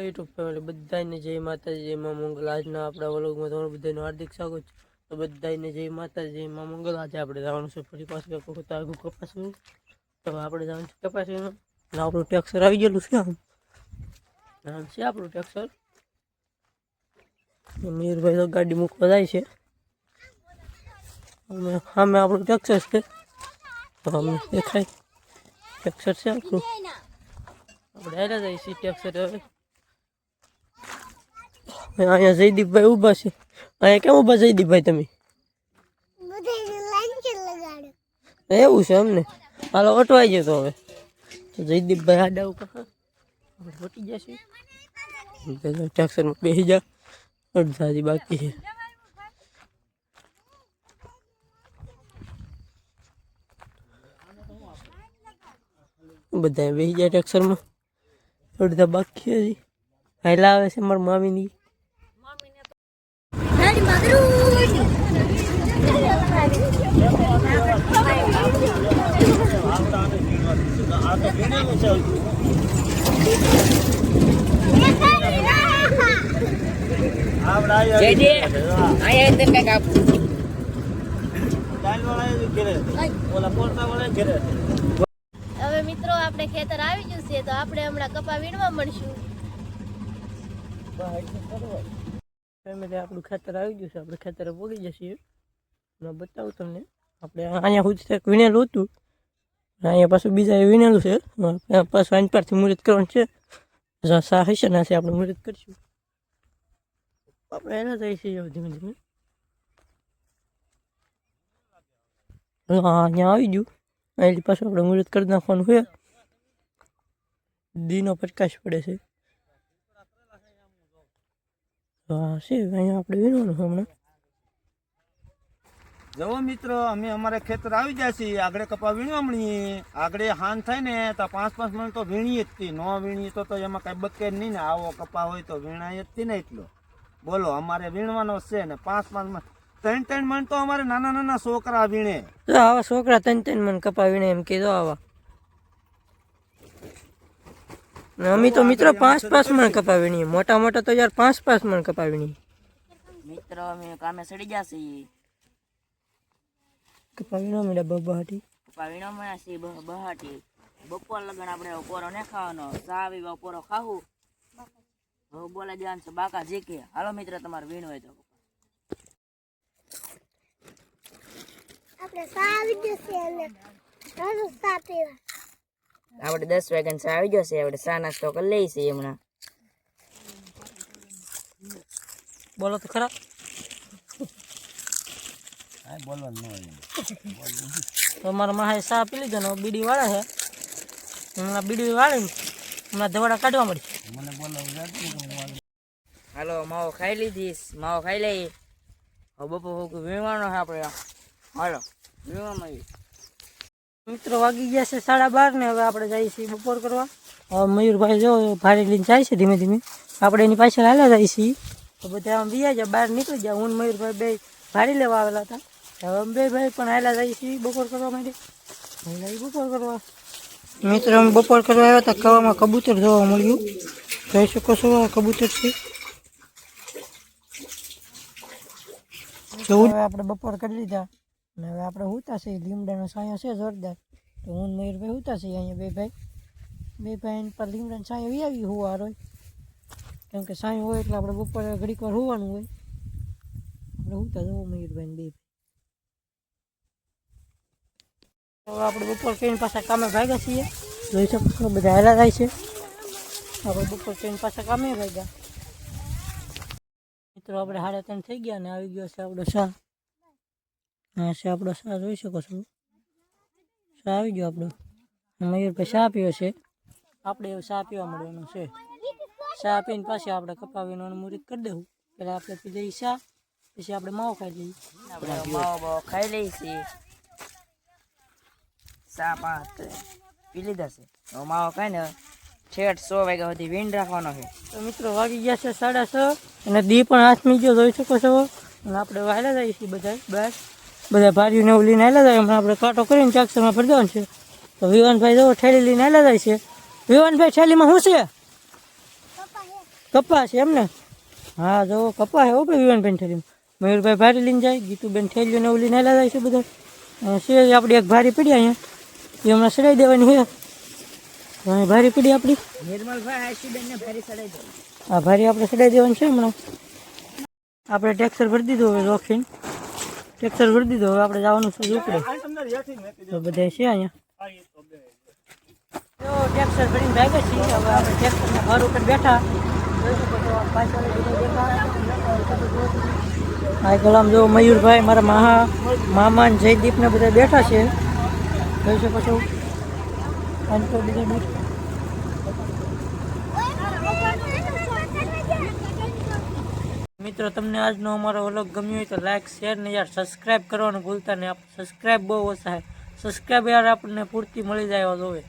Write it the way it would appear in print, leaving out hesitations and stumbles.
YouTube family બધાને જય માતાજી જય મા મંગલ। આજના આપણા વ્લોગમાં તમારું બધાનું હાર્દિક સ્વાગત છે। તો બધાને જય માતાજી જય મા મંગલ। આજે આપણે જવાનું છે ફરી પાછું એક વખત આગું કપાસનું। તો આપણે જવાનું છે કપાસનું। આપણું ટ્રેક્ટર આવી ગયેલું છે। નામ છે આપણું ટ્રેક્ટર। મીરભાઈ તો ગાડી મૂકવા જાય છે। અમે આપણું ટ્રેક્ટર છે। તો અમે દેખાય ટ્રેક્ટર છે આપણું। આપણે હાલ્યા જાય છીએ ટ્રેક્ટર હવે। અહીંયા જયદીપભાઈ ઊભા છે। અહીંયા કેમ ઊભા જયદીપભાઈ તમે? એવું છે અમને। હાલો અટવાઈ ગયો તો હવે તો જયદીપભાઈ આડા ઉપર આપણે વટી જશે। ટ્રેક્ટરમાં બેસી જા અડધાજી બાકી છે। બધા બેસી જાય ટ્રેક્ટરમાં અડધા બાકી છે। હજી હાલા આવે છે મારા મામીની। હવે મિત્રો આપણે ખેતર આવી ગયું છે તો આપણે હમણાં કપા વીણવા મળશું। આપણું ખેતર આવી ગયું છે। આપણે ખેતરે પોગી જશે। હું બતાવું તમને। આપણે અહીંયા સુધી વીણેલું હતું અહીંયા પાછું બીજા વીણેલું છે। પાછું આની પરથી મુહૂર્ત કરવાનું છે। સા હશે ના છે આપણે મુહૂર્ત કરીશું। આપણે એના જઈએ છીએ ધીમે ધીમે। હા અહીંયા આવી ગયું। અહીંથી પાછું આપણે મુહૂર્ત કરી નાખવાનું છે। દીનો પ્રકાશ પડે છે। હા છે અહીંયા આપણે વીણવાનું હમણાં। જવો મિત્રો અમે અમારે ખેતર આવી જાય છે। આગળ કપા વીણવા મળીએ। આગળ હાન થાય ને તો 5-5 મણ તો વીણીએ જ તી। ન વીણીએ તો એમાં કઈ બકે નહીં ને। આવો કપા હોય તો વીણાય જ તી ને એટલો। બોલો અમારે વીણવાનો છે ને 5-5 મણ 3-3 મણ તો અમારે નાના નાના છોકરા વીણે। તો આવા છોકરા 3-3 મણ કપા વીણે એમ કીધો આવા। અમે તો મિત્રો 5-5 મણ કપા વીણીએ। મોટા મોટા તો યાર 5-5 મણ કપા વીણીએ। મિત્રો અમે કામે સડી ગયા છીએ। કપા વીણવા મળ્યા બહાટી કપા વીણવા મળ્યા છીએ બહાટી। બપોર લગન આપણે પોરો ને ખાવાનો ચા આવી પોરો ખાવું હવે બોલા દેવાનું છે બાકા જે કે હાલો મિત્ર તમારે વીણ હોય તો આપણે ચા આવી જશે અને ચાલો ચા પીવા। આપણે 10 વાગ્યાનો ચા આવી ગયો છે। આપણે ચા નાસ્તો કરી લઈએ છીએ હમણાં। બોલો તો ખરા। તમારા માહે ચા પી લીધો ને બીડી વાળા છે। હમણાં બીડી વાળીને હમણાં ધવાડા કાઢવા મળી। હાલો માવો ખાઈ લીધીશ માવો ખાઈ લઈએ હવે બપોર વીણવાનો છે આપણે હાલો વીણવા મળીએ। મિત્રો વાગી ગયા છે 12:30 ને હવે આપણે જઈએ છીએ બપોર કરવા। હવે મયુરભાઈ જો ભારી લઈને જાય છે ધીમે ધીમે। આપણે એની પાછળ હાલ્યા જઈએ છીએ તો બધા આમ બીયા જાય બહાર નીકળી જાય। હું ને મયુરભાઈ બે ભારી લેવા આવેલા હતા। હવે અમે બે ભાઈ પણ હાલ્યા જઈએ છીએ બપોર કરવા માટે। બપોર કરવા મિત્રો અમે બપોર કરવા આવ્યા હતા। કવામાં કબૂતર જોવા મળ્યું જોઈ શકો છો આ કબૂતર છે। હવે આપણે બપોર કરી લીધા અને હવે આપણે હુતા છે। લીમડાનો છાંયો છે જોરદાર। તો હું મયુરભાઈ હુતા છે અહીંયા બે ભાઈ પર લીમડાનો છાંયો આવી હોવા હોય કેમ કે છાંયો હોય એટલે આપણે બપોરે ઘડીક વાર હોવાનું હોય। આપણે હુતા જવું મયુરભાઈ બે હવે આપણે બપોર કરીને પાછા કામે ભાગ્યા છીએ। જોઈ શકો છો બધા હેલા થાય છે। આપણે બપોર કરીને પાછા કામે ભાગ્યા મિત્રો। આપણે 3:30 થઈ ગયા ને આવી ગયો છે આપણો શા। હા છે આપણો શા જોઈ શકો છો શા આવી ગયો આપણો। મયુરભાઈ શા પીવો છે આપણે એવું શા પીવા મળવાનું છે। શા પીને પાછી આપણે કપા વીણવાનું મુહૂર્ત કરી દેવું। પહેલાં આપણે પી જઈએ શા પછી આપણે માવો ખાઈ લઈએ। આપણે માવો ખાઈ લઈએ છીએ ચા પાંચ પી લીધા છે હવે માવો ખાઈ ને ઠેઠ 100 વાગ્યા સુધી વીણ રાખવાનો છે। તો મિત્રો વાગી ગયા છે 6:30 અને દી પણ હાથમી ગયો જોઈ શકો છો। અને આપણે હાલ્યા જઈએ છીએ બધા ભારીઓને એવું લઈને હાલ્યા જાય। હમણાં આપણે કાંટો કરીને ટ્રેક્ટરમાં ભરી દેવાનું છે। તો વિવાનભાઈ જો ઠેલી લઈને હાલ્યા જાય છે। વિવાનભાઈ ઠેલીમાં શું છે? કપા છે એમ ને? હા જો કપા હે હો ભાઈ વિવાનબેન થેલી. મયુરભાઈ ભારી લઈને જાય, ગીતુબેન થેલીઓ ને એવું લઈને આવેલા જાય છે બધા. છે આપણી એક ભારી પડી અહીંયા, એ હમણાં સડાઈ દેવાની છે. અહીં ભારી પડી આપણી, આ ભારી આપણે સડાઈ દેવાની છે હમણાં. આપણે ટેક્સર ભરી દીધું હવે રોકીને, ટેક્સર ભરી દીધું હવે આપણે જવાનું છે ઉપડે. તો બધા છે અહીંયા તો ટેક્સર ભરીને ભાગ્યા છીએ. હવે આપણે ટેક્સરના ઘર ઉપર બેઠા. આ ગલામ જો મયુરભાઈ, મારા મામા ને જયદીપ ને બધા બેઠા છે. જોઈ શકો છો. મિત્રો તમને આજનો અમારો વ્લોગ ગમ્યો હોય તો લાઈક શેર ને યાર સબસ્ક્રાઈબ કરવાનું ભૂલતા નહીં. સબસ્ક્રાઈબ બહુ ઓછા છે. સબસ્ક્રાઈબ યાર આપણને પૂરતી મળી જાય જોવે.